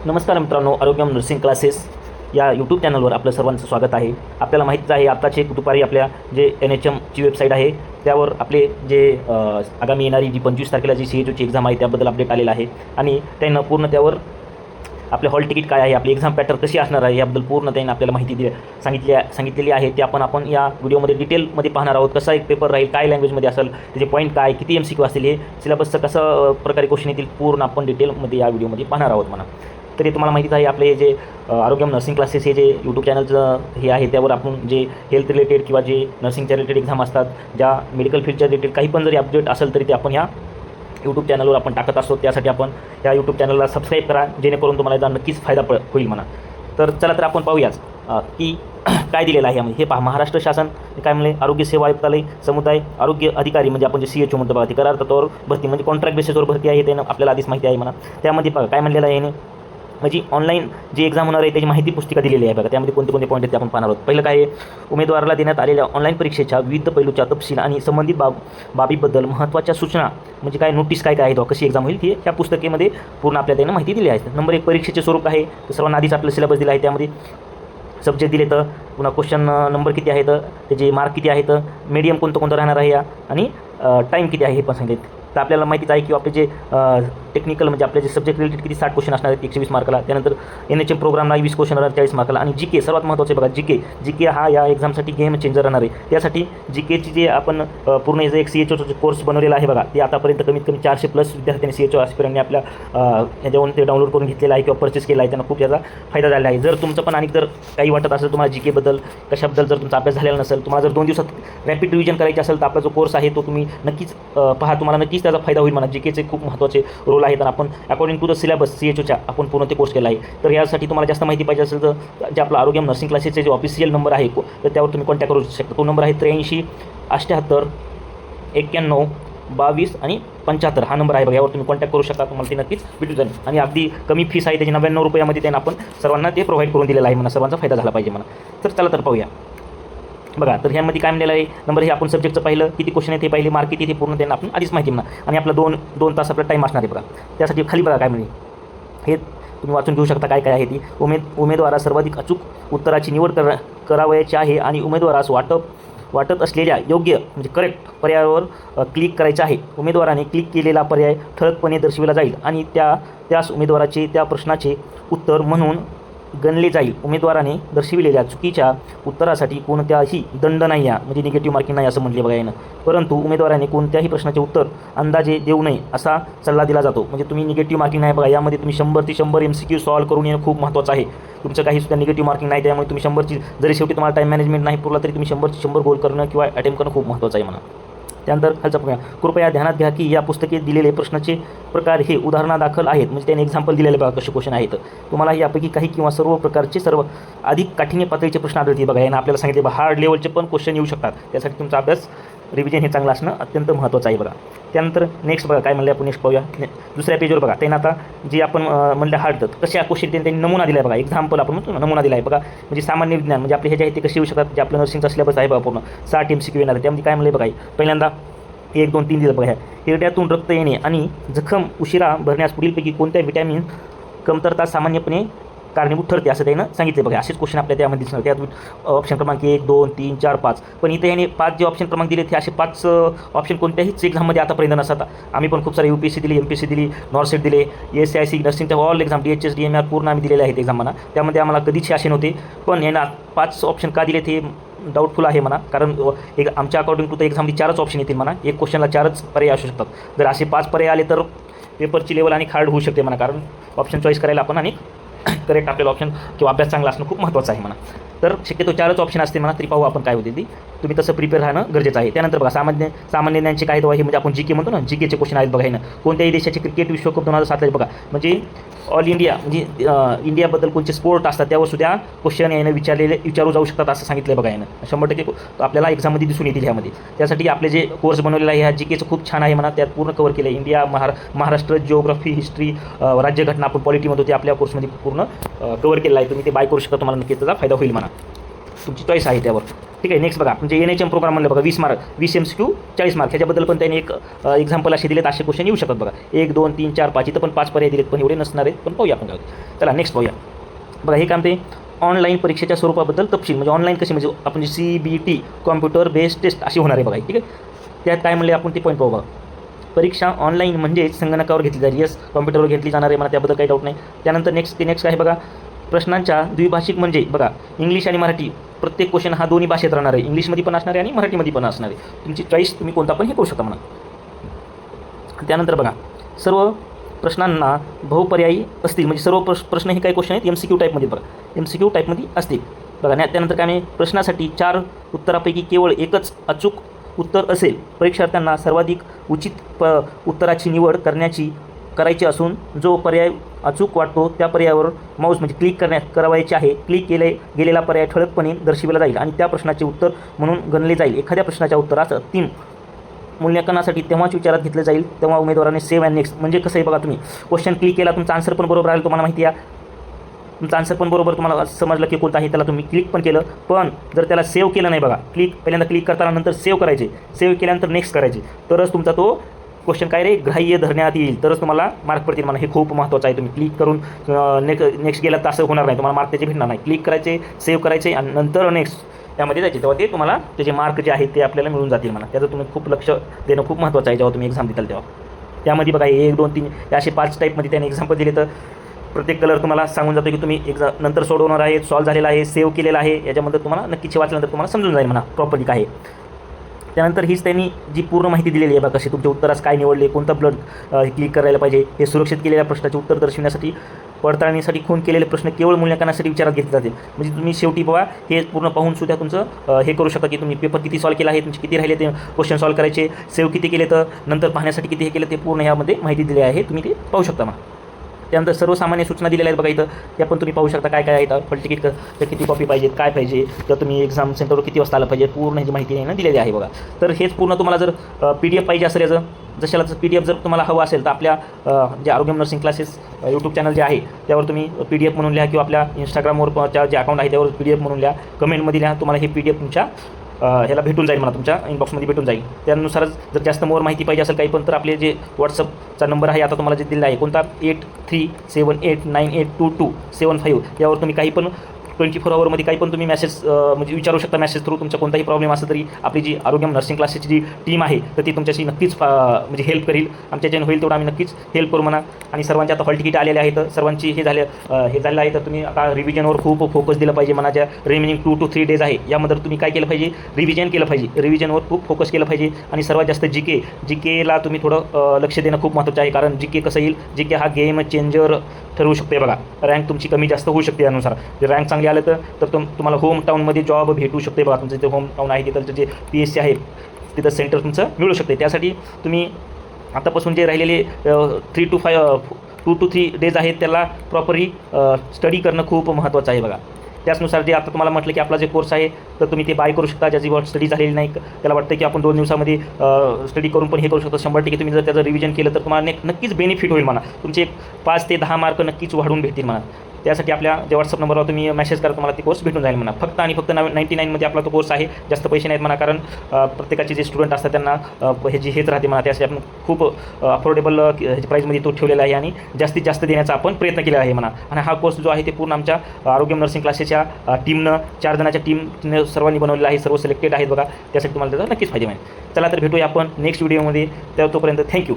नमस्कार मित्रांनो, आरोग्यम nursing classes या यूट्यूब चॅनलवर आपलं सर्वांचं स्वागत आहे. आपल्याला माहितीच आहे आत्ताचे दुपारी आपल्या जे NHMची वेबसाईट आहे त्यावर आपले जे आगामी येणारी जी 25 तारखेला जी CHOची एक्झाम आहे त्याबद्दल अपडेट आलेला आहे आणि त्यांना पूर्ण त्यावर आपले हॉल तिकीट काय आहे, आपली एक्झाम पॅटर्न कशी असणार आहे याबद्दल पूर्ण त्यांनी आपल्याला माहिती सांगितलेली आहे. ते आपण या व्हिडिओमध्ये डिटेलमध्ये पाहणार आहोत. कसा एक पेपर राहील, काय लँग्वेजमध्ये असेल, त्याचे पॉईंट काय, किती MCQ असतील, हे सिलेबसचं कसं प्रकारे क्वेश्चन येतील पूर्ण आपण डिटेलमध्ये या व्हिडिओमध्ये पाहणार आहोत म्हणा. तरी तुम्हाला माहितीच आहे आपले जे आरोग्यम नर्सिंग क्लासेस हे जे यूट्यूब चॅनलचं हे आहे त्यावर आपण जे हेल्थ रिलेटेड किंवा जे नर्सिंगच्या रिलेटेड एक्झाम असतात, ज्या मेडिकल फील्डच्या रिलेटेड काही पण जरी अपडेट असेल तरी ते आपण ह्या यूट्यूब चॅनलवर आपण टाकत असतो. त्यासाठी आपण या यूट्यूब चॅनलला सबस्क्राईब करा, जेणेकरून तुम्हाला याचा नक्कीच फायदा होईल म्हणा. तर चला तर आपण पाहूयाच की काय दिलेलं आहे यामध्ये. हे पहा, महाराष्ट्र शासन काय म्हणले, आरोग्य सेवा आयुक्तालय समुदाय आरोग्य अधिकारी म्हणजे आपण जे CHO म्हणतो बघा, ते करार तत्वावर भरती म्हणजे कॉन्ट्रॅक्ट बेसिसवर भरती आहे. त्यानं आपल्याला आधीच माहिती आहे म्हणा. त्यामध्ये बघा काय म्हणलेलं आहे याने, म्हणजे ऑनलाईन जी एक्झाम होणार आहे त्याची माहिती पुस्तिका दिलेली आहे बघा. त्यामध्ये कोणते कोणते पॉईंट आहेत ते आपण पाहणार आहोत. पहिलं काय आहे, उमेदवाराला देण्यात आलेल्या ऑनलाईन परीक्षेच्या विविध पैलूच्या तपशील आणि संबंधित बाबीबद्दल महत्त्वाच्या सूचना म्हणजे काय नोटीस काय आहे, कशी एक्झाम होईल ही ह्या पुस्तकेमध्ये पूर्ण आपल्याला त्यानं माहिती दिली आहे. नंबर 1, परीक्षेचे स्वरूप आहे. सर्वांना आधीच आपलं सिलेबस दिला आहे. त्यामध्ये सब्जेक्ट दिले तर पुन्हा क्वेश्चन नंबर किती आहेत, त्याचे मार्क किती आहेत, मीडियम कोणतं राहणार आहे या आणि टाईम किती आहे हे पण सांगितले. तर आपल्याला माहितीच आहे की आपले जे टेक्निकल म्हणजे आपले जे सब्जेक्ट रिलेटेड किती 60 क्वेश्चन असणार आहेत 120 मार्काला. त्यानंतर NHM प्रोग्रामला 20 क्वेश्चन राहणार 40 मार्काला. आणि GK सर्वात महत्त्वाचे बघा, GK हा या एक्झामसाठी गेम चेंजर राहणार आहे. त्यासाठी GKची जे आपण पूर्ण याचं एक CHOचा कोर्स बनवलेला आहे बघा, ते आतापर्यंत कमीत कमी 400+ विद्यार्थ्यांनी CHO ॲस्पिरंटने आपल्या ह्याच्यावरून ते डाउनलोड करून घेतलेलं आहे किंवा परचेस केला आहे. त्यांना खूप याचा फायदा झाला आहे. जर तुमचं पण आणि जर काही वाटत असेल तुम्हाला GK बद्दल कशाबद्दल जर तुमचा अभ्यास झालेला नसेल, तुम्हाला जर 2 दिवसात रॅपिड रिव्हिजन करायची असेल तर आपला जो कोर्स आहे तो तुम्ही नक्कीच पहा, तुम्हाला नक्कीच त्याचा फायदा होईल म्हणा. GKचे खूप महत्त्वाचे रोल आहेत आणि आपण अकॉर्डिंग टू द सिलेबस CHOच्या आपण पूर्ण ते कोर्स केला आहे. तर यासाठी तुम्हाला जास्त माहिती पाहिजे असेल तर जे आपला आरोग्यम नर्सिंग क्लासेसचे जे ऑफिशियल नंबर आहे तर त्यावर तुम्ही कॉन्टॅक्ट करू शकता. तो नंबर आहे 83 78 91 22 आणि 75 हा नंबर आहे बघा. यावर तुम्ही कॉन्टॅक्ट करू शकता, तुम्हाला ते नक्कीच भेटून जाईल. आणि अगदी कमी फीस आहे त्याची, 99 रुपयामध्ये त्यांना आपण सर्वांना ते प्रोव्हाइड करून दिलेलं आहे म्हणा. सर्वांचा फायदा झाला पाहिजे म्हणा. तर चला तर पाहूया बघा. तर ह्यामध्ये काय म्हणलेलं आहे, नंबर हे आपण सब्जेक्टचं पाहिलं, किती क्वेश्चन आहे ते पाहिले, मार्क किती ते पूर्ण त्यांना आपण आधीच माहिती म्हणा. आणि आपला 2 तास आपला टाईम असणार आहे बघा. त्यासाठी खाली बघा काय म्हणजे हे तुम्ही वाचून घेऊ शकता काय आहे ती. उमेदवारास सर्वाधिक अचूक उत्तराची निवड करावयाची आहे आणि उमेदवारास वाटत असलेल्या योग्य म्हणजे करेक्ट पर्यायावर क्लिक करायचं आहे. उमेदवाराने क्लिक केलेला पर्याय ठळकपणे दर्शविला जाईल आणि त्यास उमेदवाराचे त्या प्रश्नाचे उत्तर म्हणून गणले जाईल. उमेदवाराने दर्शविलेल्या चुकीच्या उत्तरासाठी कोणत्याही दंड नाही आहे, म्हणजे निगेटिव्ह मार्किंग नाही असं म्हटले बघा यानं. परंतु उमेदवाराने कोणत्याही प्रश्नाचे उत्तर अंदाजे देऊ नये असा सल्ला दिला जातो. म्हणजे तुम्ही निगेटिव्ह मार्किंग नाही बघा, यामध्ये तुम्ही 100 ते 100 MCQ सॉल्व करून येणं खूप महत्त्वाचं आहे. तुमचं काही सुद्धा निगेटिव्ह मार्किंग नाही, त्यामुळे तुम्ही 100ची जरी शेवटी तुम्हाला टाईम मॅनेजमेंट नाही पुरला तरी तुम्ही 100चे 100 गोल करणं किंवा अटेम्प्ट करणं खूप महत्त्वाचं आहे म्हणा. त्यानंतर खालचा बघा, कृपया ध्यानात घ्या की या पुस्तकेत दिलेले प्रश्नाचे प्रकार हे उदाहरणादाखल आहेत. म्हणजे त्याने एक्झाम्पल दिलेले बघा कसे क्वेश्चन आहेत. तुम्हाला यापैकी काही किंवा सर्व प्रकारचे अधिक काठिण्य पातळीचे प्रश्न आढळतील बघा. यानं आपल्याला सांगितले बघा हार्ड लेवलचे पण क्वेश्चन येऊ शकतात. त्यासाठी तुमचा अभ्यास रिव्हिजन हे चांगलं असणं अत्यंत महत्त्वाचं आहे बघा. त्यानंतर नेक्स्ट बघा काय म्हणलं आपण नेक्स्ट पाहूया. दुसऱ्या पेजवर बघा त्यांना आता जे आपण म्हणलं हार्ड कशा क्वेश्चन त्यांनी नमुना दिला आहे बघा. एक्झाम्पल आपण म्हणतो ना, नमुना दिला आहे बघा. म्हणजे सामान्य विज्ञान म्हणजे आपले हे जे आहे ते कसे येऊ शकतात, जे आपलं नर्सिंगचा सिलेबस आहे बघा पूर्ण 60 MCQ येणार आहे. त्यामध्ये काय म्हणलं बघा, पहिल्यांदा 1 2 3 दिलं बघा. हिरड्यातून रक्त येणे आणि जखम उशिरा भरण्यास पुढीलपैकी कोणत्या व्हिटॅमिन कमतरता सामान्यपणे कारणीभूत ठरते असं त्यानं सांगितले बघा. असेच क्वेश्चन आपल्या त्यामध्ये दिसणार. त्यात ऑप्शन क्रमांक 1 2 3 4 5, पण इथे याने 5 जे ऑप्शन क्रमांक दिले ते असे 5 ऑप्शन कोणत्याहीच एक्झाममध्ये आतापर्यंत नसतात. आम्ही पण खूप सारे UPSC दिली, MPSC दिली, नॉर्सेट दिले, SIC नर्सिंगच्या ऑल एक्झाम DHS DMR पूर्ण आम्ही दिलेले आहेत एक्झाम म्हणा. त्यामध्ये आम्हाला कधीच असे नव्हते, पण यानं 5 ऑप्शन का दिले ते डाऊटफुल आहे म्हणा. कारण एक आमच्या अकॉर्डिंग टू द एक्झाममध्ये 4च ऑप्शन येतील म्हणा. एक क्वेश्चनला 4च पर्याय असू शकतात. जर असे 5 पर्याय आले तर पेपरची लेवल आणि हार्ड होऊ शकते म्हणा. कारण ऑप्शन चॉईस करायला आपण आणि करेक्ट आपल्याला ऑप्शन किंवा अभ्यास चांगला असणं खूप महत्त्वाचं आहे म्हणा. तर शक्यतो 4च ऑप्शन असते म्हणा. तरी पाहू आपण काय होते ती. तुम्ही तसं प्रिपेअर राहणं गरजेचं आहे. त्यानंतर बघा सामान्य ज्ञानचे काय हे म्हणजे आपण GK म्हणतो ना, GKचे क्वेश्चन आहेत बघा. कोणत्याही देशाचे क्रिकेट विश्वकप 2007 बघा. म्हणजे ऑल इंडिया म्हणजे इंडियाबद्दल कोणते स्पोर्ट असतात त्यावर सुद्धा क्वेश्चन यानं विचारू जाऊ शकतात असं सांगितलं बघा. यानं 100% आपल्याला एक्झाममध्ये दिसून येतील ह्यामध्ये. त्यासाठी आपले जे कोर्स बनवलेला आहे ह्या GKचं खूप छान आहे म्हणा. त्यात पूर्ण कवर केलं आहे. इंडिया महाराष्ट्र जिओग्राफी हिस्ट्री राज्यघटना आपण पॉलिटी म्हणतो ते आपल्या कोर्समध्ये पूर्ण कवर केलं आहे. तुम्ही ते बाय करू शकता, तुम्हाला नक्कीच त्याचा फायदा होईल म्हणा. तुमची चॉईस आहे त्यावर. ठीक आहे. नेक्स्ट बघा, म्हणजे NHM प्रोग्राम म्हणलं बघा 20 मार्क, 20 MCQ 40 मार्क. ह्याच्याबद्दल पण त्यांनी एक एक्झाम्पल असे दिलेत, असे क्वेश्चन येऊ शकतात बघा. 1 2 3 4 5 इथं पण 5 पर्याय दिलेत, पण एवढे नसणार आहेत, पण पाहूया आपण काय होते. चला नेक्स्ट पाहूया बघा. हे काम ते ऑनलाईन परीक्षेच्या स्वरूपाबद्दल तपशील, म्हणजे ऑनलाईन कशी, म्हणजे आपण CBT कॉम्प्युटर बेस्ड टेस्ट अशी होणार आहे बघा. ठीक आहे. त्यात काय म्हणले आपण ते पॉईंट पाहू बघा. परीक्षा ऑनलाईन म्हणजे संगणकावर घेतली जाईल. येस, कॉम्प्युटरवर घेतली जाणार आहे, मला त्याबद्दल काही डाऊट नाही. त्यानंतर नेक्स्ट काय आहे बघा, प्रश्नांच्या द्विभाषिक म्हणजे बघा इंग्लिश आणि मराठी. प्रत्येक क्वेश्चन हा दोन्ही भाषेत राहणार आहे, इंग्लिशमध्ये पण असणार आहे आणि मराठीमध्ये पण असणार आहे. तुमची चॉईस, तुम्ही कोणता पण हे करू शकता म्हणा. त्यानंतर बघा, सर्व प्रश्नांना बहुपर्यायी असतील, म्हणजे सर्व प्रश्न हे काही क्वेश्चन आहेत MCQ टाईपमध्ये बघा, MCQ टाईपमध्ये असतील बघा. त्यानंतर काय नाही, प्रश्नासाठी 4 उत्तरापैकी केवळ एकच अचूक उत्तर असेल. परीक्षार्थ्यांना सर्वाधिक उचित उत्तराची निवड करायची असून जो पर्याय अचूक वाटतो त्या पर्यायावर माऊस म्हणजे क्लिक करावायचे आहे. क्लिक गेलेला पर्याय ठळकपणे दर्शविला जाईल आणि त्या प्रश्नाचे उत्तर म्हणून गणले जाईल. एखाद्या प्रश्नाच्या उत्तरास 3 मूल्यांकनासाठी तेव्हाच विचारात घेतले जाईल तेव्हा उमेदवाराने सेव्ह अँड नेक्स्ट. म्हणजे कसं आहे बघा, तुम्ही क्वेश्चन क्लिक केला, तुमचा आन्सर पण बरोबर राहील, तुम्हाला माहिती आहे, तुमचा आन्सर पण बरोबर तुम्हाला समजलं की कोणता आहे, त्याला तुम्ही क्लिक पण केलं. पण जर त्याला सेव्ह केलं नाही बघा, पहिल्यांदा क्लिक करताना नंतर सेव्ह करायचे, सेव्ह केल्यानंतर नेक्स्ट करायचे, तरच तुमचा तो क्वेश्चन काय रे ग्राह्य धरण्यात येईल, तरच तुम्हाला मार्क पडतील म्हणा. हे खूप महत्त्वाचं आहे. तुम्ही क्लिक करून नेक्स्ट गेला तर असं होणार नाही, तुम्हाला मार्क त्याचे भेटणार नाही. क्लिक करायचे, सेव्ह करायचे आणि नंतर नेक्स्ट त्यामध्ये जायचे, तेव्हा ते तुम्हाला त्याचे मार्क जे आहेत ते आपल्याला मिळून जातील म्हणा. त्याचं तुम्ही खूप लक्ष देणं खूप महत्त्वाचं आहे जेव्हा तुम्ही एक्झाम देताल तेव्हा. त्यामध्ये बघा 1 2 3 असे 5 टाईपमध्ये त्याने एक्झाम्पल दिले, तर प्रत्येक कलर तुम्हाला सांगून जातो की तुम्ही नंतर सोडवणार आहे, सॉल्व झालेला आहे, सेव्ह केलेला आहे. याच्यामध्ये तुम्हाला नक्कीच वाचल्यानंतर तुम्हाला समजून जाईल म्हणा प्रॉपर्ली काय आहे. त्यानंतर हीच त्यांनी जी पूर्ण माहिती दिलेली आहे बघा, कशी तुमच्या उत्तरास काय निवडले, कोणतं ब्लड क्लिक करायला पाहिजे, हे सुरक्षित केलेल्या प्रश्नाचे उत्तर दर्शविण्यासाठी पडताळणीसाठी खून केलेले प्रश्न केवळ मूल्यांकनासाठी विचारात घेतले जातील. म्हणजे तुम्ही शेवटी बघा हे पूर्ण पाहून सुद्धा तुमचं हे करू शकता की तुम्ही पेपर किती सॉल्व केला आहे, तुमचे किती राहिले ते क्वेश्चन सॉल्व करायचे, सेव्ह किती केले, तर नंतर पाहण्यासाठी किती हे केलं, ते पूर्ण यामध्ये माहिती दिली आहे, तुम्ही ते पाहू शकता मग. त्यानंतर सर्वसामान्य सूचना दिलेल्या आहेत बघा इथं, त्या पण तुम्ही पाहू शकता काय काय आहेत. हॉल तिकीट किती कॉपी पाहिजेत, काय पाहिजे, तर तुम्ही एक्झाम सेंटरवर किती वाजता आलं पाहिजे, पूर्ण ह्याची माहिती आहे ना दिलेली आहे बघा. तर हेच पूर्ण तुम्हाला जर PDF पाहिजे असेल याचं, जशाला PDF जर तुम्हाला हवं असेल तर आपल्या जे आरोग्यम नर्सिंग क्लासेस यूट्यूब चॅनल जे आहे त्यावर तुम्ही PDF म्हणून लिहा, किंवा आपल्या इंस्टाग्रामवर जे अकाउंट आहे त्यावर PDF म्हणून लिहा, कमेंटमध्ये लिहा. तुम्हाला हे PDF तुमच्या ह्याला भेटून जाईल मला, तुमच्या इनबॉक्समध्ये भेटून जाईल. त्यानुसारच जर जास्त मोर माहिती पाहिजे असेल काही पण, तर आपले जे व्हॉट्सअपचा नंबर आहे आता तुम्हाला जे दिलेला आहे कोणता 8378982275 यावर तुम्ही काही पण 24 आवरमध्ये काही पण तुम्ही मेसेज म्हणजे विचारू शकता. मेसेज थ्रू तुमचा कोणताही प्रॉब्लेम असेल तरी आपली जी आरोग्यम नर्सिंग क्लासेसची जी टीम आहे तर ती तुमच्याशी नक्कीच म्हणजे हेल्प करील. आमच्या ज्याने होईल तेवढं आम्ही नक्कीच हेल्प करू म्हणा. आणि सर्वांचे आता हॉल तिकीट आलेले आहेत, सर्वांची हे झालं आहे, तर तुम्ही आता रिव्हिजनवर खूप फोकस दिलं पाहिजे म्हणा. ज्या रिमेनिंग 2 to 3 डेज आहे यामध्ये तुम्ही काय केलं पाहिजे, रिव्हिजन केलं पाहिजे, रिव्हिजनवर खूप फोकस केलं पाहिजे. आणि सर्वात जास्त जीकेला तुम्ही थोडं लक्ष देणं खूप महत्त्वाचं आहे, कारण जीके कसं येईल, जीके हा गेम चेंजर ठरवू शकते बघा. रँक तुमची कमी जास्त होऊ शकते, यानुसार जर रँक चांगली आलं तर तुम्हाला होम टाऊनमध्ये जॉब भेटू शकते बघा. तुमचं जे होम टाऊन आहे तिथलं जे PSC आहे तिथं सेंटर तुमचं मिळू शकते. त्यासाठी तुम्ही आतापासून जे राहिलेले 2 to 3 डेज आहेत त्याला प्रॉपरली स्टडी करणं खूप महत्त्वाचं आहे बघा. त्याचनुसार जे आता तुम्हाला म्हटलं की आपला जे कोर्स आहे तर तुम्ही ते बाय करू शकता. ज्याची स्टडी झालेली नाही, त्याला वाटतं की आपण 2 दिवसामध्ये स्टडी करून पण हे करू शकतो. 100% तुम्ही जर त्याचं रिव्हिजन केलं तर तुम्हाला नक्कीच बेनिफिट होईल म्हणा. तुमचे 5 ते 10 मार्क नक्कीच वाढून भेटतील म्हणा. त्यासाठी आपल्या जे व्हॉट्सअप नंबरवर तुम्ही मेसेज करा, तुम्हाला ते कोर्स भेटून जाईल म्हणा. फक्त आणि फक्त 99मध्ये आपला तो कोर्स आहे, जास्त पैसे नाहीत म्हणा. कारण प्रत्येकाचे जे स्टुडंट असतात त्यांना हेच राहते म्हणा. त्यासाठी आपण खूप अफोर्डेबल ह्याच्या प्राईजमध्ये तो ठेवलेला आहे आणि जास्तीत जास्त देण्याचा आपण प्रयत्न केला आहे म्हणा. आणि हा कोर्स जो आहे ते पूर्ण आमच्या आरोग्यम नर्सिंग क्लासेसच्या टीमनं 4 जणांच्या टीमने सर्वांनी बनवलेला आहे. सर्व सिलेक्टेड आहेत बघा. त्यासाठी तुम्हाला त्याचा नक्कीच फायदा मिळेल. चला तर भेटूया आपण नेक्स्ट व्हिडिओमध्ये. तोपर्यंत थँक्यू.